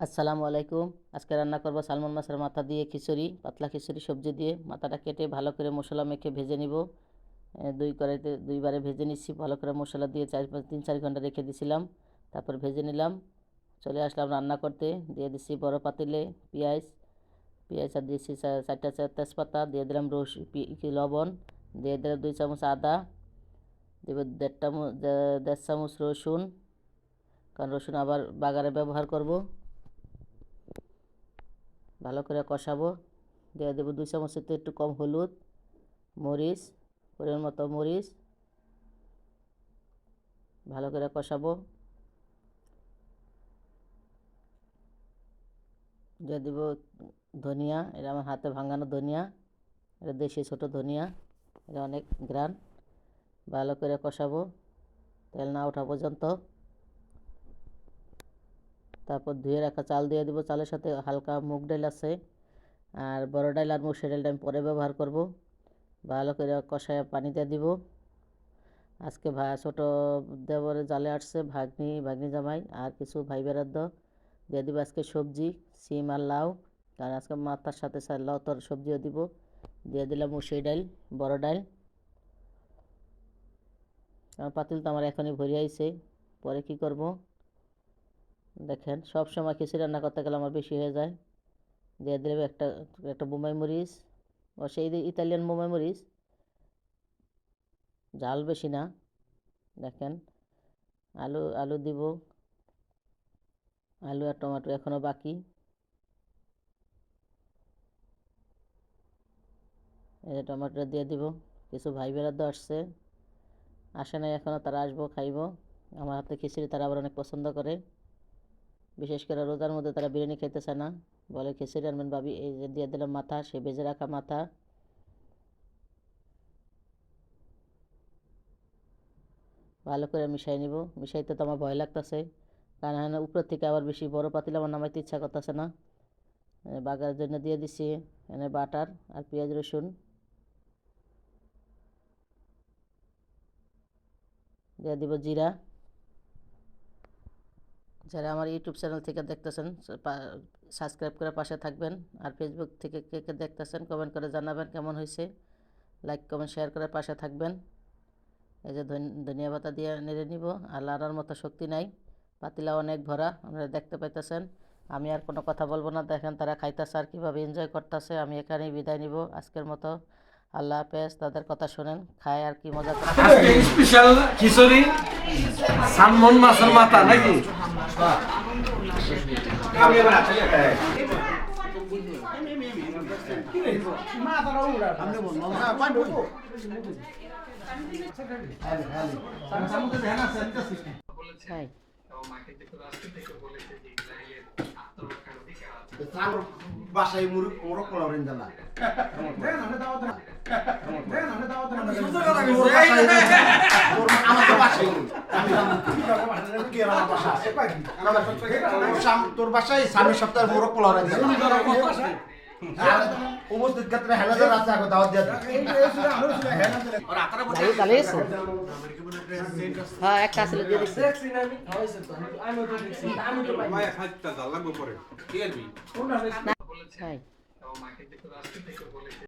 আসসালামু আলাইকুম। আজকে রান্না করব সালমন মাছের মাথা দিয়ে খিচুড়ি, পাতলা খিচুড়ি সবজি দিয়ে। মাথাটা কেটে ভালো করে মশলা মেখে ভেজে নিব। দুই কড়াইতে দুইবারে ভেজে নিচ্ছি, ভালো করে মশলা দিয়ে 3-4 ঘন্টা রেখে দিছিলাম। তারপর ভেজে নিলাম। চলে আসলাম রান্না করতে। দিয়ে দিচ্ছি বড় পাতিলে পেঁয়াজ, আর দিয়েছি 4টা তেজপাতা, দিয়ে দিলাম লবণ, দিয়ে দিলাম 2 চামচ আদা, দেব 1.5 চামচ রসুন, কারণ রসুন আবার বাগারে ব্যবহার করব। ভালো করে কষাবো। দিয়ে দেবো 2 চামচের একটু কম হলুদ, মরিচ, পরিমাণ মতো মরিচ। ভালো করে কষাবো। দিয়ে দেব ধনিয়া, এটা আমার হাতে ভাঙানো ধনিয়া, এটা দেশি ছোটো ধনিয়া, এটা অনেক গ্রান। ভালো করে কষাবো তেল না ওঠা পর্যন্ত। তারপর ধুয়ে রাখা চাল দিয়ে দেবো। চালের সাথে হালকা মুগ ডাল আছে, আর বড় ডাল আর মুসুর ডালটা আমি পরে ব্যবহার করব। ভালো করে কষায় পানি দিয়ে দিব। আজকে ছোটো দেবরে জালে আসছে ভাগ্নি জামাই আর কিছু ভাই বেরাদ্দ। দিয়ে দিব আজকে সবজি, সিম আর লাউ, কারণ আজকে মাথার সাথে লাউ তোর সবজিও দিব। দিয়ে দিলাম মুসুর ডাল, বড় ডাল। কারণ পাতিল তো আমার এখনই ভরে আইছে, পরে কি করব দেখেন। সব সময় খিচুড়ি রান্না করতে গেলে আমার বেশি হয়ে যায়। দিয়ে দিলাম একটা একটা বোম্বাই মরিচ, ও সেই ইতালিয়ান বোম্বাই মরিচ, ঝাল বেশি না। দেখেন আলু আলু দিব, আলু আর টমেটো এখনও বাকি। এই যে টমেটো দিয়ে দিব। কিছু ভাই বেরাদ্দ আসে নাই এখনও, তারা আসবো, খাইব আমার হাতে খিচুড়ি। তারা আবার অনেক পছন্দ করে, বিশেষ করে রোজার মধ্যে তারা বিরিয়ানি খেতে চায় না, বলে খিচুড়ি আনবেন ভাবি। এই যে দিয়ে দিলাম মাথা, সে ভেজে রাখা মাথা। ভালো করে মিশাই নিব। মিশাইতে তো আমার ভয় লাগতেছে, কারণ এখানে উপর থেকে আবার বেশি বড় পাতিল আমার নামাইতে ইচ্ছা করতেছে না। বাগার জন্য দিয়ে দিচ্ছি এনে বাটার আর পেঁয়াজ রসুন। দিয়ে দিব জিরা। যারা আমার ইউটিউব চ্যানেল থেকে দেখতেছেন সাবস্ক্রাইব করে পাশে থাকবেন, আর ফেসবুক থেকে কে কে দেখতেছেন কমেন্ট করে জানাবেন কেমন হয়েছে। লাইক কমেন্ট শেয়ার করে পাশে থাকবেন। এই যে ধনিয়া পাতা দিয়ে নেড়ে নিব। আর লাড়ার মতো শক্তি নাই, পাতিলা অনেক ভরা, আপনারা দেখতে পাইতেছেন। আমি আর কোনো কথা বলবো না, দেখেন তারা খাইতেছে আর কীভাবে এনজয় করতেছে। আমি এখানেই বিদায় নিব আজকের মতো। আল্লাহ হাফেজ। তাদের কথা শোনেন, খায় আর কি মজা করে। আজকে স্পেশাল খিচুড়ি সালমন মাছের মাথা নাকি? খাই। বাসায় মোরগ পোলাও রেঞ্জালা তোর বাসায় সামনের সপ্তাহে মোরগ পোলাও রেঞ্জালা উপস্থিত ক্ষেত্রে হেলাদার আছে আগে দাওয়াত দিয়ে হ্যাঁ একটা আসলে দিয়ে দিচ্ছি। খাই।